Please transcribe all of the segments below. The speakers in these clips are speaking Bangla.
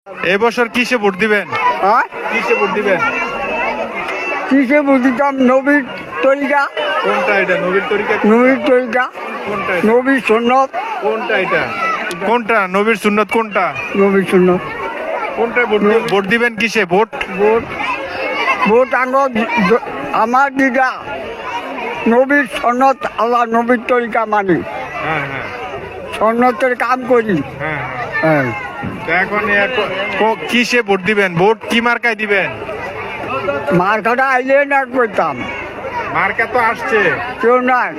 এবছর কিসে ভোট দিবেন? কিসে ভোট দিবেন? কিসে ভোট দিতাম? নবীর তরিকা। কোনটা এটা? নবীর তরিকা? নবীর তরিকা, কোনটা? নবীর সুন্নত। কোনটা এটা? কোনটা নবীর সুন্নত? কোনটা নবীর সুন্নত? কোনটায় ভোট দিবেন? কিসে ভোট? ভোট ভোট আমার দিদা নবীর সন্নত, আল্লাহ নবীর তরিকা মানি, হ্যাঁ হ্যাঁ সন্ন্যতের কাম করি। হ্যাঁ হ্যাঁ, তো এখন কিসে ভোট দিবেন? ভোট কি মার্কায় দিবেন? মার্কাটা আইলে না করতাম, মার্কা তো আসছে। কেউ নাই।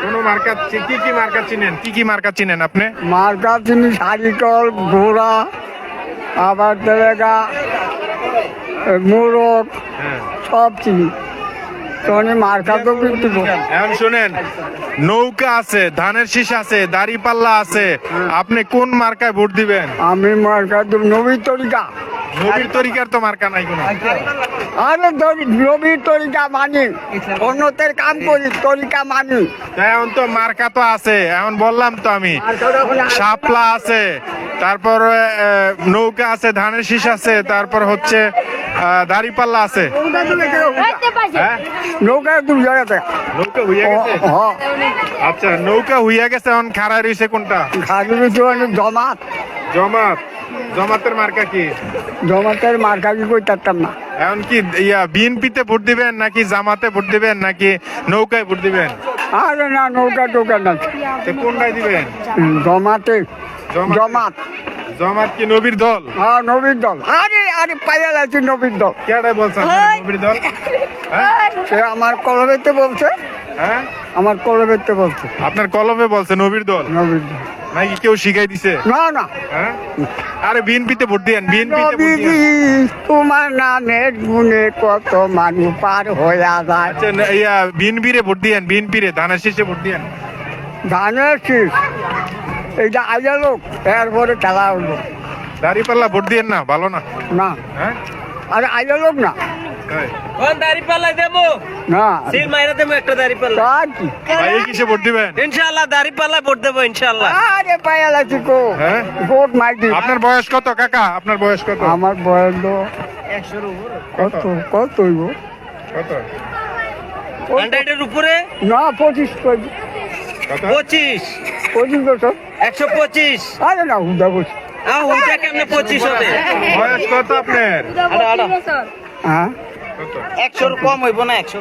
কোন মার্কা? কি কি মার্কা চিনেন? কি কি মার্কা চিনেন আপনি? মার্কা চিনি সারিকল, ঘোড়া, আবার তেলেগা, মোরগ, হ্যাঁ। সব চিনি। তখন মার্কা তো কিন্তু এখন শুনেন, নৌকা আছে, ধানের শীষ আছে, দাড়ি পাল্লা আছে, আপনি কোন মার্কায় ভোট দিবেন? আমি মার্কা তো নবীর তরিকা। নবীর তরিকার তো মার্কা নাই কোনো। আরে নবীর তরিকা মানি, অন্যতের কাম করি, তরিকা মানি। এখন তো মার্কা তো আছে, এখন বললাম তো আমি, শাপলা আছে, তারপর নৌকা আছে, ধানের শীষ আছে, তারপর হচ্ছে দাড়ি পাল্লা আছে। হ্যাঁ? নৌকা তুমি জায়গাতে নৌকা হইয়া গেছে? আচ্ছা, নৌকা হইয়া গেছে, এখন খাড়া রয়েছে কোনটা? জমাত। জমাত? জমাতের মার্কা কি? জমাতের মার্কা কি করতাম না। এখন কি বিএনপিতে ভোট দিবেন নাকি জামাতে ভোট দিবেন নাকি নৌকায় ভোট দিবেন? আরে না, নৌকা টোকা না, তো কোনটায় দিবেন? জমাতে। জমাত। জমাত কি নবীর দল? হ্যাঁ, নবীর দল। আরে আরে পাইয়া লাগছে নবীর দল। কেডা বলছেন নবীর দল? হ্যাঁ? সে আমার কলবেতে বলছে, হ্যাঁ, আমার কলবেতে বলছে আপনার কলমে বলছে নবীর দল নবীর দল। নাকি কেউ শিখাই দিছে? না না, হ্যাঁ? আরে বিএনপিতে ভোট দিয়েন, বিএনপিতে তোমার নামের গুণে কত মানুষ পার হইয়া যায়। আচ্ছা, বিএনপিরে ভোট দিয়েন, বিএনপিরে ধানের শীষে ভোট দিয়েন। ধানের শীষ এইটা আইয়া লোক, এরপরে খেলা হলো দাঁড়িপাল্লা ভোট দিয়েন না, ভালো না? না। হ্যাঁ, আরে আইয়া লোক না, তাই? দাড়িপাল্লা দেবো, না সিল মাইরা দেবো একটা দাড়িপাল্লা। তার কি? ভাই, এই কিসে ভোট দিবেন? ইনশাআল্লাহ দাড়িপাল্লা ভোট দেবো ইনশাআল্লাহ। আরে পাইয়া লাগছে কো, হ্যাঁ? ভোট মাইটি। আপনার বয়স কত কাকা? আপনার বয়স কত? আমার বয়স তো কত কত হইব? কত? 100 উপরে না, 25 কত? 25, 25 বছর। 125। আরে না, হুদা বসে। ওইটা কেমনে 25 হবে? বয়স কত আপনার? হ্যাঁ, কত? 100 কম হইব না, 100